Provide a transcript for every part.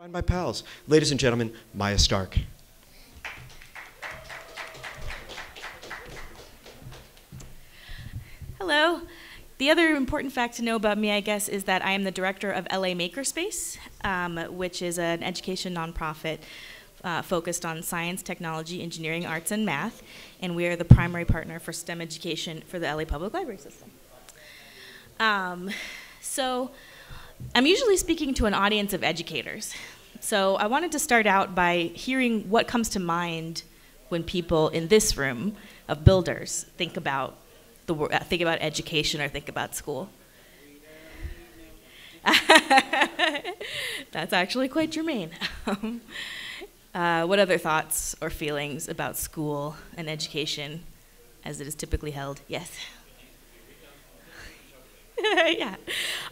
Find my pals. Ladies and gentlemen, Maya Stark. Hello. The other important fact to know about me, I guess, is that I am the director of LA Makerspace, which is an education nonprofit focused on science, technology, engineering, arts, and math, and we are the primary partner for STEM education for the LA Public Library System. So I'm usually speaking to an audience of educators. So I wanted to start out by hearing what comes to mind when people in this room of builders think about education or think about school. That's actually quite germane. What other thoughts or feelings about school and education as it is typically held? Yes. Yeah.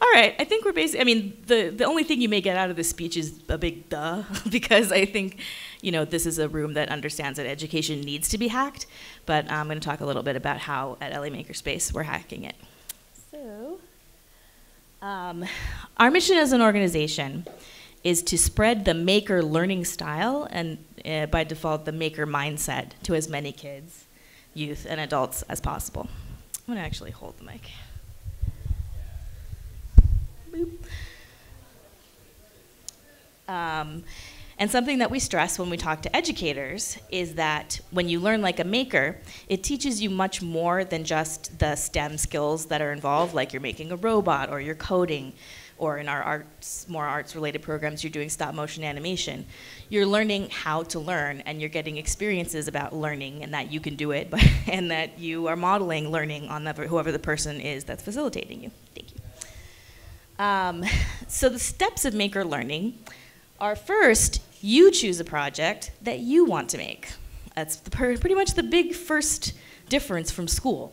All right. I think we're basically, I mean, the only thing you may get out of this speech is a big duh, because I think, you know, this is a room that understands that education needs to be hacked, but I'm going to talk a little bit about how at LA Makerspace we're hacking it. So, our mission as an organization is to spread the maker learning style and by default the maker mindset to as many kids, youth, and adults as possible. I'm going to actually hold the mic. And something that we stress when we talk to educators is that when you learn like a maker, it teaches you much more than just the STEM skills that are involved, like you're making a robot or you're coding, or in our more arts-related programs, you're doing stop-motion animation. You're learning how to learn, and you're getting experiences about learning, and that you can do it, and that you are modeling learning on whoever the person is that's facilitating you. Thank you. So the steps of maker learning are, first, you choose a project that you want to make. That's pretty much the big first difference from school,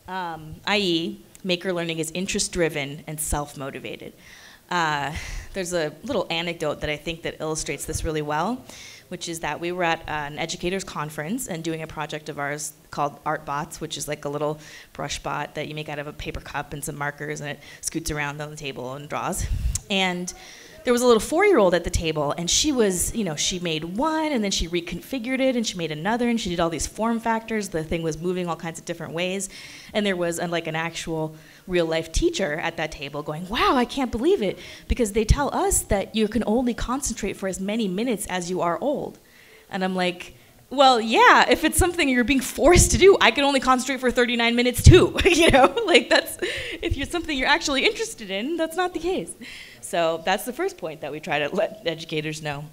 i.e., maker learning is interest-driven and self-motivated. There's a little anecdote that I think that illustrates this really well, which is that we were at an educators conference and doing a project of ours called Art Bots, which is like a little brush bot that you make out of a paper cup and some markers, and it scoots around on the table and draws. And there was a little 4-year-old at the table, and she was, you know, she made one, and then she reconfigured it, and she made another, and she did all these form factors. The thing was moving all kinds of different ways. And there was like an actual real-life teacher at that table going, wow, I can't believe it, because they tell us that you can only concentrate for as many minutes as you are old. And I'm like, well, yeah, if it's something you're being forced to do, I can only concentrate for 39 minutes too. You know, like that's, if you're something you're actually interested in, that's not the case. So that's the first point that we try to let educators know.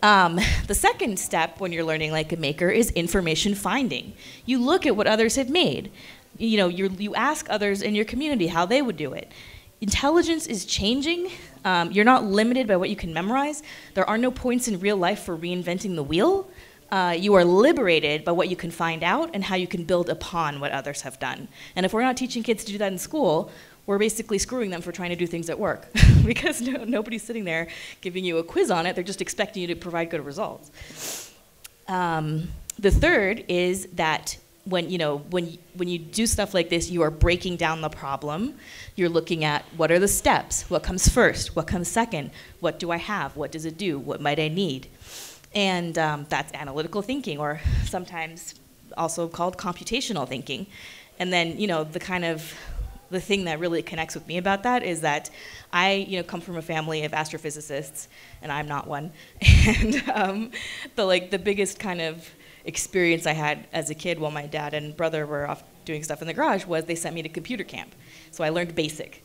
The second step when you're learning like a maker is information finding. You look at what others have made. You know, you ask others in your community how they would do it. Intelligence is changing. You're not limited by what you can memorize. There are no points in real life for reinventing the wheel. You are liberated by what you can find out and how you can build upon what others have done. And if we're not teaching kids to do that in school, we're basically screwing them for trying to do things at work because nobody's sitting there giving you a quiz on it. They're just expecting you to provide good results. The third is that when you do stuff like this, you are breaking down the problem. You're looking at what are the steps, what comes first, what comes second, what do I have, what does it do, what might I need? And that's analytical thinking, or sometimes also called computational thinking. And then, you know, the thing that really connects with me about that is that I, come from a family of astrophysicists, and I'm not one. And the biggest kind of experience I had as a kid while my dad and brother were off doing stuff in the garage was they sent me to computer camp. So I learned BASIC.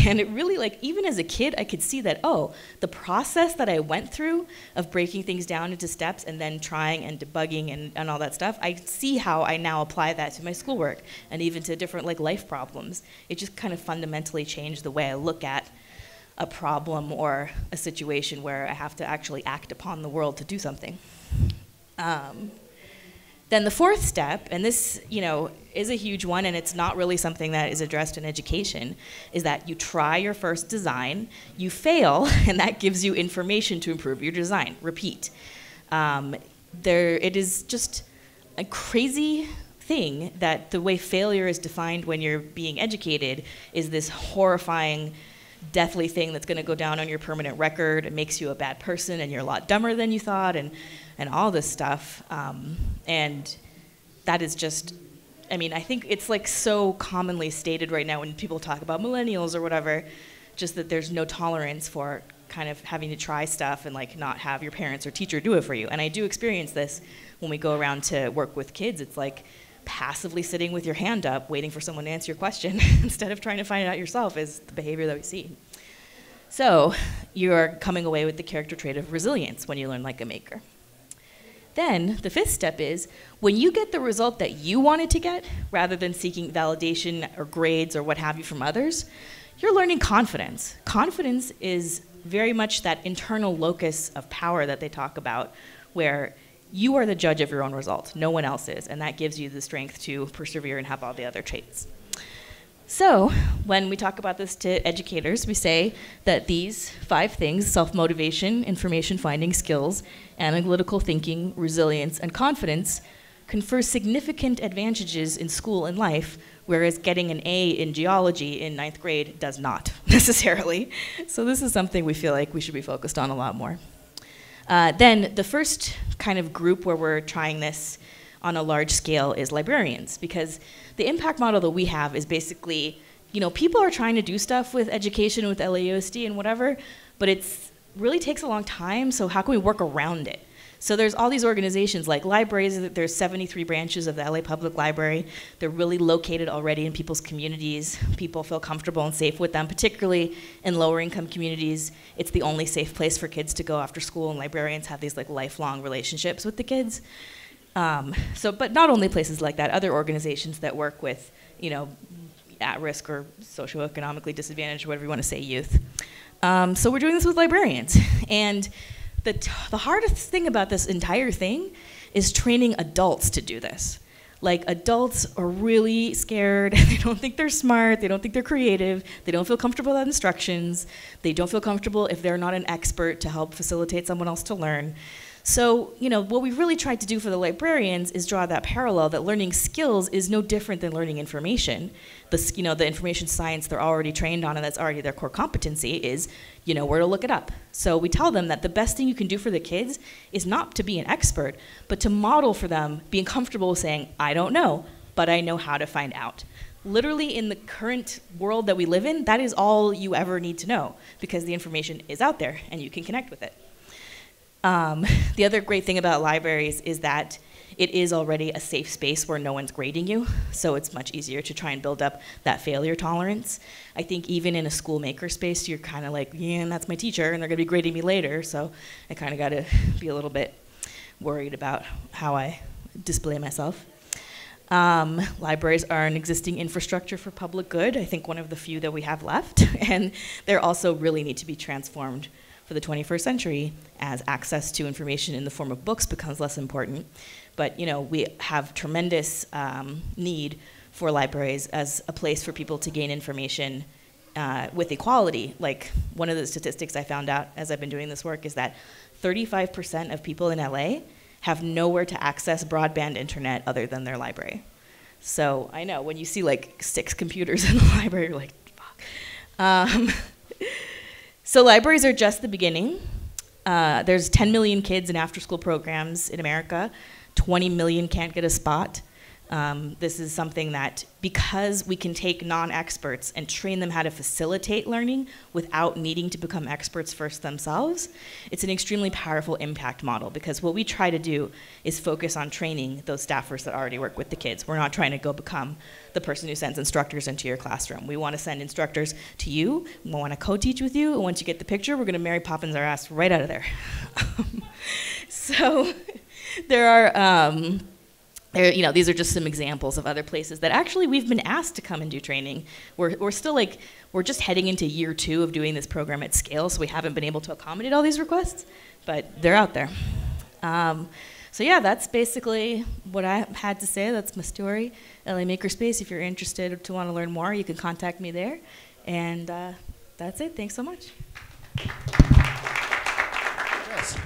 And it really, even as a kid, I could see that, oh, the process that I went through of breaking things down into steps and then trying and debugging and all that stuff, I see how I now apply that to my schoolwork and even to different life problems. It just kind of fundamentally changed the way I look at a problem or a situation where I have to actually act upon the world to do something. Then the fourth step, and this, is a huge one, and it's not really something that is addressed in education, is that you try your first design, you fail, and that gives you information to improve your design. Repeat. It is just a crazy thing that the way failure is defined when you're being educated is this horrifying deathly thing that's going to go down on your permanent record. It makes you a bad person, and you're a lot dumber than you thought, and all this stuff. And that is just, I mean, I think it's like so commonly stated right now when people talk about millennials or whatever, just that there's no tolerance for kind of having to try stuff and like not have your parents or teacher do it for you. And I do experience this when we go around to work with kids. It's like passively sitting with your hand up, waiting for someone to answer your question instead of trying to find it out yourself is the behavior that we see. So you're coming away with the character trait of resilience when you learn like a maker. Then the fifth step is when you get the result that you wanted to get, rather than seeking validation or grades or what have you from others, you're learning confidence. Confidence is very much that internal locus of power that they talk about, where you are the judge of your own result. No one else is, and that gives you the strength to persevere and have all the other traits. So when we talk about this to educators, we say that these 5 things, self-motivation, information finding skills, analytical thinking, resilience, and confidence, confer significant advantages in school and life, whereas getting an A in geology in 9th grade does not necessarily. So this is something we feel like we should be focused on a lot more. Then the first kind of group where we're trying this on a large scale is librarians, because the impact model that we have is basically, you know, people are trying to do stuff with education, with LAUSD and whatever, but it's really takes a long time, so how can we work around it? So there's all these organizations like libraries. There's 73 branches of the LA Public Library. They're really located already in people's communities. People feel comfortable and safe with them, particularly in lower income communities. It's the only safe place for kids to go after school, and librarians have these like lifelong relationships with the kids. But not only places like that, other organizations that work with, you know, at-risk or socioeconomically disadvantaged, whatever you want to say, youth. So we're doing this with librarians. And the hardest thing about this entire thing is training adults to do this. Like, adults are really scared. They don't think they're smart. They don't think they're creative. They don't feel comfortable with instructions. They don't feel comfortable if they're not an expert to help facilitate someone else to learn. So, you know, what we've really tried to do for the librarians is draw that parallel that learning skills is no different than learning information. The information science they're already trained on and that's already their core competency is, you know, where to look it up. So we tell them that the best thing you can do for the kids is not to be an expert, but to model for them being comfortable with saying, I don't know, but I know how to find out. Literally, in the current world that we live in, that is all you ever need to know, because the information is out there and you can connect with it. The other great thing about libraries is that it is already a safe space where no one's grading you, so it's much easier to try and build up that failure tolerance. I think even in a school maker space, you're kind of like, yeah, that's my teacher, and they're going to be grading me later, so I kind of got to be a little bit worried about how I display myself. Libraries are an existing infrastructure for public good, I think one of the few that we have left, and they also really need to be transformed for the 21st century as access to information in the form of books becomes less important. But, you know, we have tremendous need for libraries as a place for people to gain information with equality. Like, one of the statistics I found out as I've been doing this work is that 35% of people in LA have nowhere to access broadband internet other than their library. So I know when you see like 6 computers in the library, you're like, fuck. So libraries are just the beginning. There's 10 million kids in after-school programs in America. 20 million can't get a spot. This is something that, because we can take non-experts and train them how to facilitate learning without needing to become experts first themselves, it's an extremely powerful impact model, because what we try to do is focus on training those staffers that already work with the kids. We're not trying to go become the person who sends instructors into your classroom. We want to send instructors to you. We want to co-teach with you, and once you get the picture, we're going to Mary Poppins our ass right out of there. So there are, you know, these are just some examples of other places that actually we've been asked to come and do training. We're still like, we're just heading into year 2 of doing this program at scale, so we haven't been able to accommodate all these requests, but they're out there. So yeah, that's basically what I had to say. That's my story. LA Makerspace, if you're interested to want to learn more, you can contact me there. And that's it. Thanks so much. Yes.